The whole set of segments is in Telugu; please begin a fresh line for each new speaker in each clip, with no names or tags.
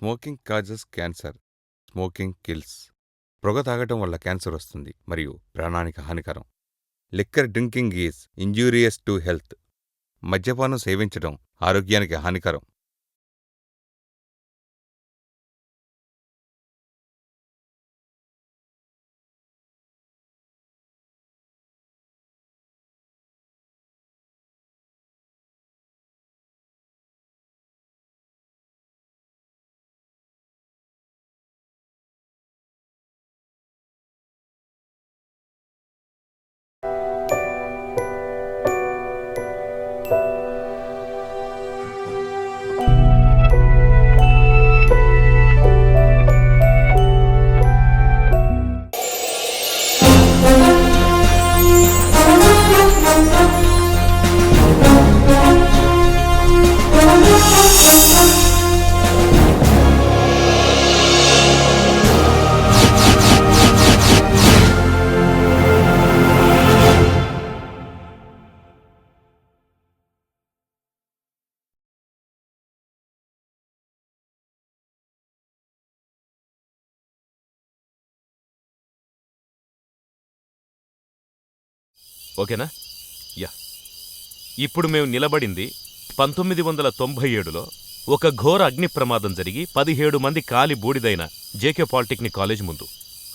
Smoking causes cancer. Smoking kills. పొగ తాగటం వల్ల క్యాన్సర్ వస్తుంది మరియు ప్రాణానికి హానికరం. Liquor drinking is injurious to health. మద్యపానం సేవించడం ఆరోగ్యానికి హానికరం.
ఓకేనా? యా. ఇప్పుడు మేము నిలబడింది 1997లో ఒక ఘోర అగ్ని ప్రమాదం జరిగి 17 మంది కాలి బూడిదైన జేకే పాలిటెక్నిక్ కాలేజ్ ముందు.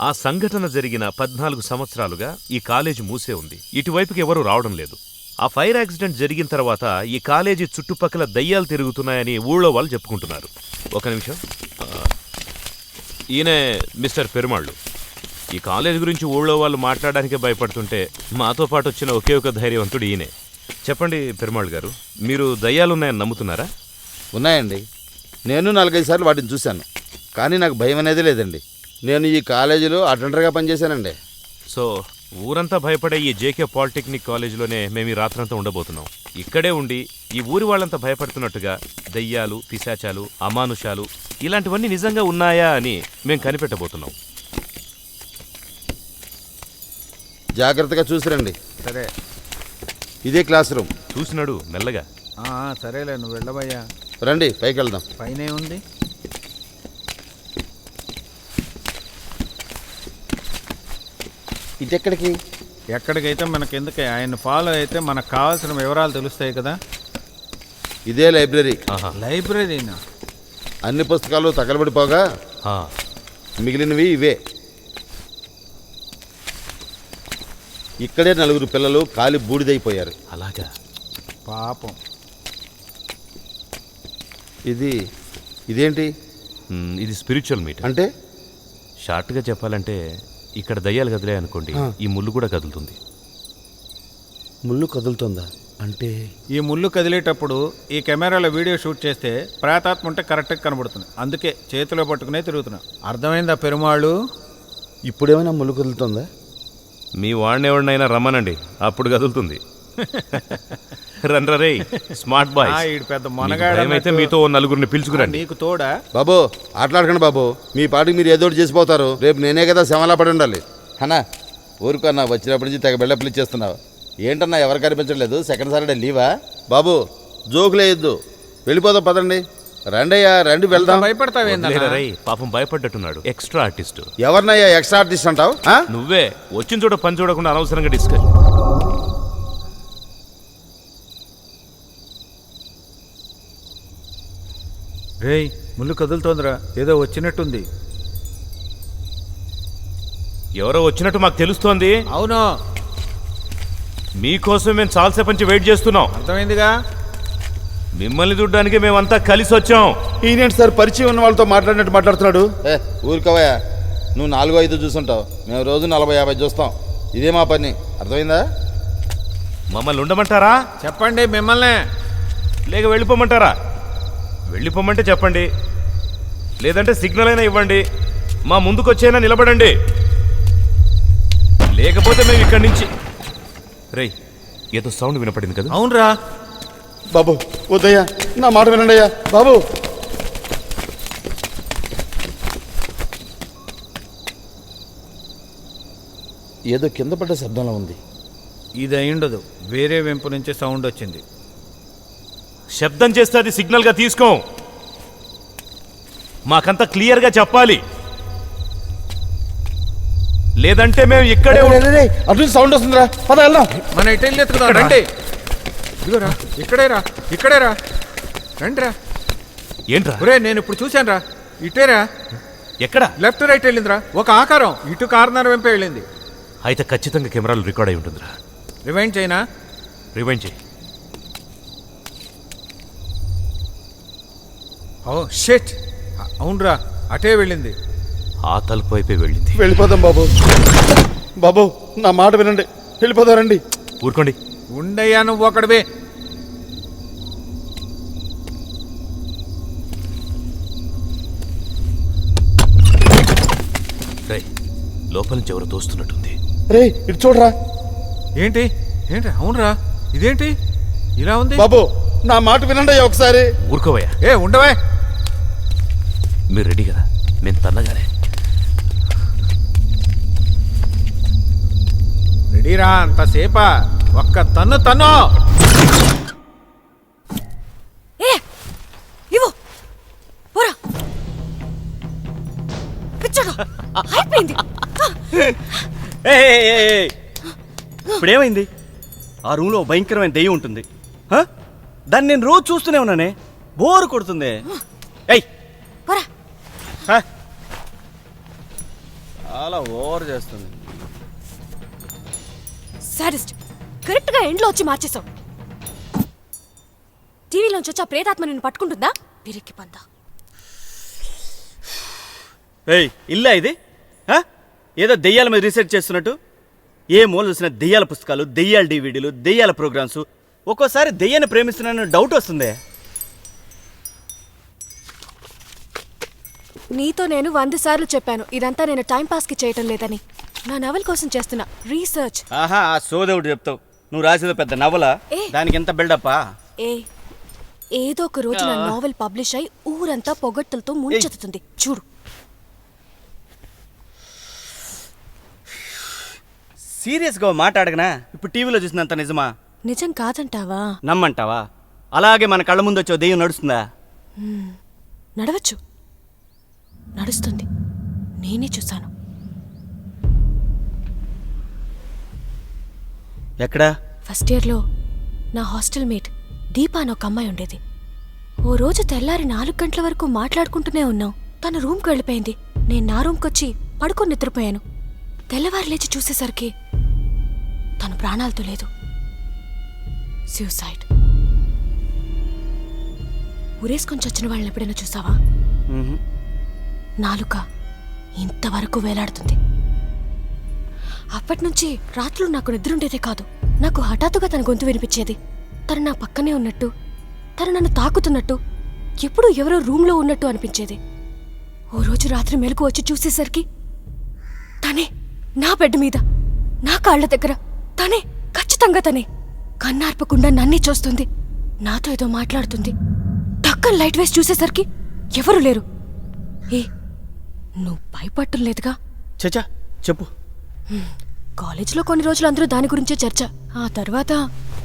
ఆ సంఘటన జరిగిన 14 సంవత్సరాలుగా ఈ కాలేజీ మూసే ఉంది. ఇటువైపుకి ఎవరూ రావడం లేదు. ఆ ఫైర్ యాక్సిడెంట్ జరిగిన తర్వాత ఈ కాలేజీ చుట్టుపక్కల దయ్యాలు తిరుగుతున్నాయని ఊళ్ళో వాళ్ళు చెప్పుకుంటున్నారు. ఒక నిమిషం. ఈయనే మిస్టర్ పెరుమాళ్ళు. ఈ కాలేజ్ గురించి ఊళ్ళో వాళ్ళు మాట్లాడడానికి భయపడుతుంటే మాతో పాటు వచ్చిన ఒకే ఒక ధైర్యవంతుడు ఈయనే. చెప్పండి పెరుమాళ్ గారు, మీరు దయ్యాలున్నాయని నమ్ముతున్నారా?
ఉన్నాయండి. నేను 4-5 సార్లు వాటిని చూశాను, కానీ నాకు భయం అనేది లేదండి. నేను ఈ కాలేజీలో అటెండర్గా పనిచేశానండి.
సో ఊరంతా భయపడే ఈ జేకే పాలిటెక్నిక్ కాలేజీలోనే మేము ఈ రాత్రంతా ఉండబోతున్నాం. ఇక్కడే ఉండి ఈ ఊరి వాళ్ళంతా భయపడుతున్నట్టుగా దయ్యాలు, పిశాచాలు, అమానుషాలు ఇలాంటివన్నీ నిజంగా ఉన్నాయా అని మేము కనిపెట్టబోతున్నాం.
జాగ్రత్తగా చూసిరండి.
సరే,
ఇదే క్లాస్ రూమ్.
చూసినాడు మెల్లగా.
సరేలే, నువ్వు వెళ్ళబోయ్యా.
రండి, పైకి వెళ్దాం.
పైనే ఉంది.
ఇటెక్కడికి?
ఎక్కడికైతే మనకెందుకే, ఆయన ఫాలో అయితే మనకు కావాల్సిన వివరాలు తెలుస్తాయి కదా.
ఇదే లైబ్రరీ.
లైబ్రరీనా?
అన్ని పుస్తకాలు తగలబడిపోగా మిగిలినవి ఇవే. ఇక్కడే 4 పిల్లలు కాలి బూడిదైపోయారు.
అలాగా?
పాపం.
ఇదేంటి?
ఇది స్పిరిచువల్ మీట్.
అంటే
షార్ట్గా చెప్పాలంటే ఇక్కడ దయ్యాలు కదిలే అనుకోండి, ఈ ముళ్ళు కూడా కదులుతుంది.
ముళ్ళు కదులుతుందా? అంటే
ఈ ముళ్ళు కదిలేటప్పుడు ఈ కెమెరాలో వీడియో షూట్ చేస్తే ప్రేతాత్మ ఉంటే కరెక్ట్గా కనబడుతుంది. అందుకే చేతిలో పట్టుకునే తిరుగుతున్నా. అర్థమైందా పెరుమాళ్ళు?
ఇప్పుడేమైనా ముళ్ళు కదులుతుందా?
మీ వాడినెవడినైనా రమ్మనండి, అప్పుడు కదులుతుంది. రండ్రే స్మార్ట్ బాయ్.
పెద్ద మనగాడైతే
మీతో 4 పిలుచుకురండి.
నీకు తోడా?
బాబు ఆటలాడకండి బాబు, మీ పాటికి మీరు ఏదోటి చేసిపోతారు. రేపు నేనే కదా శమలా పడి ఉండాలి. అన్నా ఊరుకన్నా, వచ్చినప్పటి నుంచి తెగ బిల్డప్లు ఇచ్చేస్తున్నావు. ఏంటన్నా ఎవరు కనిపించట్లేదు? Second Saturday లీవా? బాబు జోకులేయొద్దు, వెళ్ళిపోదాం పదండి. రండయ్యా, రండి వెళ్దాం.
భయపడతావేందరే?
పాపం భయపడ్డట్టున్నాడు. Extra artist.
ఎవరినయ్యా ఎక్స్ట్రా ఆర్టిస్ట్ అంటావు?
నువ్వే వచ్చిన చోట పని చూడకుండా అనవసరంగా డిస్కస్.
రేయ్, ముళ్ళు కదులుతోందిరా, ఏదో వచ్చినట్టుంది.
ఎవరో వచ్చినట్టు మాకు తెలుస్తోంది.
అవును,
మీకోసం మేము చాలాసేపు నుంచి వెయిట్ చేస్తున్నాం.
అర్థమైందిగా?
మిమ్మల్ని చూడ్డానికి మేమంతా కలిసి వచ్చాం.
ఈయనేంటి సార్ పరిచయం ఉన్న వాళ్ళతో మాట్లాడినట్టు మాట్లాడుతున్నాడు? ఊరుకోవయ్యా, నువ్వు 4-5 చూసుంటావు, మేము రోజు 40-50 చూస్తాం. ఇదే మా పని, అర్థమైందా?
మమ్మల్ని ఉండమంటారా?
చెప్పండి. మిమ్మల్నే
లేక వెళ్ళిపోమంటారా? వెళ్ళిపోమంటే చెప్పండి, లేదంటే సిగ్నల్ అయినా ఇవ్వండి. మా ముందుకొచ్చైనా నిలబడండి, లేకపోతే మేము ఇక్కడి నుంచి. రేయ్, ఏదో సౌండ్ వినపడింది కదా?
అవునరా
బాబు, వద్దయ్యా, నా మాట వినండి అయ్యా బాబు. ఏదో కింద పడ్డ శబ్దంలో ఉంది.
ఇది అయ్యుండదు, వేరే వెంపు నుంచి సౌండ్ వచ్చింది.
శబ్దం చేస్తే అది సిగ్నల్గా తీసుకో. మాకంతా క్లియర్గా చెప్పాలి, లేదంటే మేము ఇక్కడే
అటు సౌండ్ వస్తుందిరా, పద వెళ్దాం.
మన ఇటు వెళ్ళి ఎత్తుకుదాం, రండి. ఇదిగోరా, ఇక్కడేరా రండిరా.
ఏంట్రా?
ఒరే నేను ఇప్పుడు చూశాను రా, ఇటేరా.
ఎక్కడ?
లెఫ్ట్ రైట్ వెళ్ళిందిరా, ఒక ఆకారం ఇటు కార్నర్ వెంపే వెళ్ళింది.
అయితే ఖచ్చితంగా కెమెరాలు రికార్డ్ అయి ఉంటుందిరా.
రివైండ్ చేయనా?
రివైండ్ చేయి.
ఓ షిట్, అవునరా అటే వెళ్ళింది.
ఆ తలుపు వైపే వెళ్ళింది.
వెళ్ళిపోదాం బాబు. బాబు నా మాట వినండి, వెళ్ళిపోదాం రండి.
ఊరుకోండి.
ఉండయ్యా నువ్వు ఒకడివే.
రే, లోపల నుంచి ఎవరో తోస్తున్నట్టుంది.
రే ఇటు చూడరా.
ఏంటి ఏంటి? అవునరా, ఇదేంటి ఇలా ఉంది?
బాబు నా మాట వినండి ఒకసారి.
ఊరుకోవయ్యా.
ఉండవే.
మీరు రెడీ కదా? నేను తన్నగానే.
రెడీరా, అంతసేపా? ఒక్క తన్ను తన్ను.
ఇవ్వు పోరా, పిచ్చోడు అయిపోయింది.
ఇప్పుడేమైంది? ఆ రూమ్లో భయంకరమైన దెయ్యం ఉంటుంది. హ? దాన్ని నేను రోజు చూస్తూనే ఉన్నానే, బోరు కొడుతుంది. ఏయ్
పోరా.
హ? చాలా ఓవర్ చేస్తుంది.
సాడిస్ట్, కరెక్ట్ గా ఎండ్లో వచ్చి మార్చేశావు. టీవీలోంచి వచ్చి ఆ ప్రేతాత్మ నిన్ను పట్టుకుంటుందా? పిరికి పందా.
ఏయ్ ఇల్లా ఇది? హ? ఏదో దెయ్యాల మీద రీసెర్చ్ చేస్తున్నట్టు. ఏ మూల చూసిన దెయ్యాల పుస్తకాలు, దెయ్యాల డివిడీలు, దెయ్యాల ప్రోగ్రామ్స్. ఒక్కోసారి దెయ్యాన్ని ప్రేమిస్తున్నానని డౌట్ వస్తుంది.
నీతో నేను 100 సార్లు చెప్పాను, ఇదంతా నేను టైం పాస్ కి చేయటం లేదని. నా నవల్ కోసం చేస్తున్నా రీసెర్చ్.
ఆహా, ఆ సోదేవుడు చెప్తావు. నువ్వు రాసేదో పెద్ద నవల, దానికి ఎంత బిల్డప్పా?
ఏదో ఒక రోజు నా నావెల్ పబ్లిష్ అయి ఊరంతా పొగట్టులతో ముంచెత్తుతుంది చూడు.
సీరియస్గా మాట్లాడగనా? ఇప్పుడు టీవీలో చూసినంత నిజమా?
నిజం కాదంటావా?
నమ్మంటావా? అలాగే మన కళ్ళ ముందు వచ్చే దెయ్యం నడుస్తుందా?
నడవచ్చు, నడుస్తుంది. నేనే చూశాను.
ఎక్కడా?
ఫస్ట్ ఇయర్లో నా హాస్టల్ మేట్ దీపా అని ఒక అమ్మాయి ఉండేది. ఓ రోజు తెల్లారి 4 గంటల వరకు మాట్లాడుకుంటూనే ఉన్నాం. తన రూమ్కి వెళ్ళిపోయింది. నేను నా రూమ్కొచ్చి పడుకొని నిద్రపోయాను. తెల్లవారు లేచి చూసేసరికి తను ప్రాణాలతో లేదు. సూసైడ్. ఉరేసుకొని చచ్చిన వాళ్ళని ఎప్పుడైనా చూసావా? నాలుక ఇంతవరకు వేలాడుతుంది. అప్పటినుంచి రాత్రులు నాకు నిద్రుండేదే కాదు. నాకు హఠాత్తుగా తన గొంతు వినిపించేది. తను నా పక్కనే ఉన్నట్టు, తను నన్ను తాకుతున్నట్టు, ఎప్పుడూ ఎవరో రూమ్లో ఉన్నట్టు అనిపించేది. ఓ రోజు రాత్రి మెలకు వచ్చి చూసేసరికి తనే నా బెడ్ మీద, నా కాళ్ల దగ్గర. తనే, ఖచ్చితంగా తనే. కన్నార్పకుండా నన్నే చూస్తుంది, నాతో ఏదో మాట్లాడుతుంది. టక్కన లైట్ వేసి చూసేసరికి ఎవరూ లేరు. నువ్వు భయపడటం లేదుగా?
చచ్చా చెప్పు.
కాలేజీలో కొన్ని రోజులు అందరూ దాని గురించే చర్చ. ఆ తర్వాత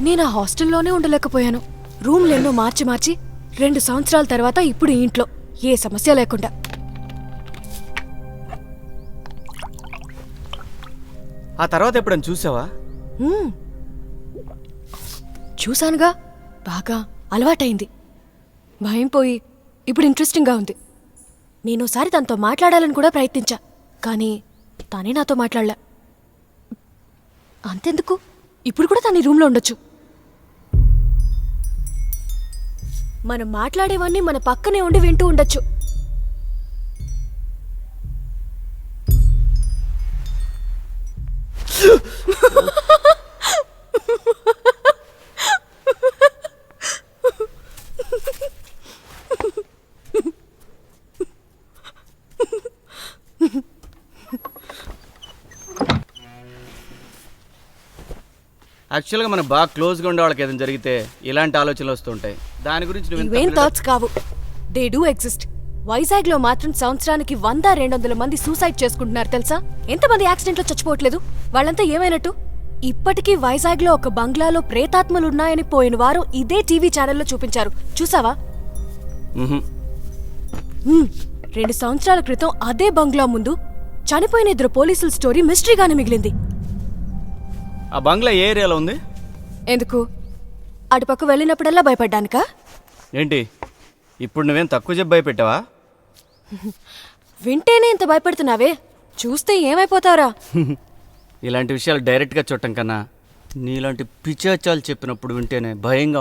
నేను ఆ హాస్టల్లోనే ఉండలేకపోయాను. రూమ్లెన్నో మార్చి 2 సంవత్సరాల తర్వాత ఇప్పుడు ఈ ఇంట్లో ఏ సమస్య లేకుండా.
ఆ తర్వాత ఎప్పుడైనా చూసావా?
చూశానుగా, బాగా అలవాటైంది. భయం పోయి ఇప్పుడు ఇంట్రెస్టింగ్గా ఉంది. నేనోసారి తనతో మాట్లాడాలని కూడా ప్రయత్నించా, కానీ తనే నాతో మాట్లాడలే. అంతెందుకు, ఇప్పుడు కూడా తన రూమ్లో ఉండొచ్చు. మనం మాట్లాడేవన్నీ మన పక్కనే ఉండి వింటూ ఉండొచ్చు.
యాక్చువల్గా మనం బాగా క్లోజ్గా ఉండే వాళ్ళకి ఏదైనా జరిగితే ఇలాంటి ఆలోచనలు వస్తుంటాయి. దాని గురించి
ఇవేం థాట్స్ కావు, దే డూ ఎగ్జిస్ట్. వైజాగ్లో మాత్రం సంవత్సరానికి 100-200 మంది సూసైడ్ చేసుకుంటున్నారు తెలుసా? ఎంతమంది యాక్సిడెంట్లో చచ్చిపోవట్లేదు? వాళ్ళంతా ఏమైనట్టు? ఇప్పటికీ వైజాగ్లో ఒక బంగ్లాలో ప్రేతాత్మలున్నాయని పోయిన వారం ఇదే టీవీ ఛానల్లో చూపించారు. చూసావా? 2 సంవత్సరాల క్రితం అదే బంగ్లా ముందు చనిపోయిన 2 పోలీసుల స్టోరీ మిస్టరీగానే మిగిలింది.
ఆ బంగ్లా ఏ ఏరియాలో ఉంది?
ఎందుకు? అటుపక్క వెళ్ళినప్పుడల్లా భయపడ్డానికా?
ఏంటి ఇప్పుడు నువ్వేం తక్కువ చెప్పి భయపెట్టావా?
వింటేనే ఇంత భయపడుతున్నావే, చూస్తే ఏమైపోతావురా?
ఇలాంటి విషయాలు డైరెక్ట్గా చూడటం కన్నా నీలాంటి పిచ్చాచాలు చెప్పినప్పుడు వింటేనే భయంగా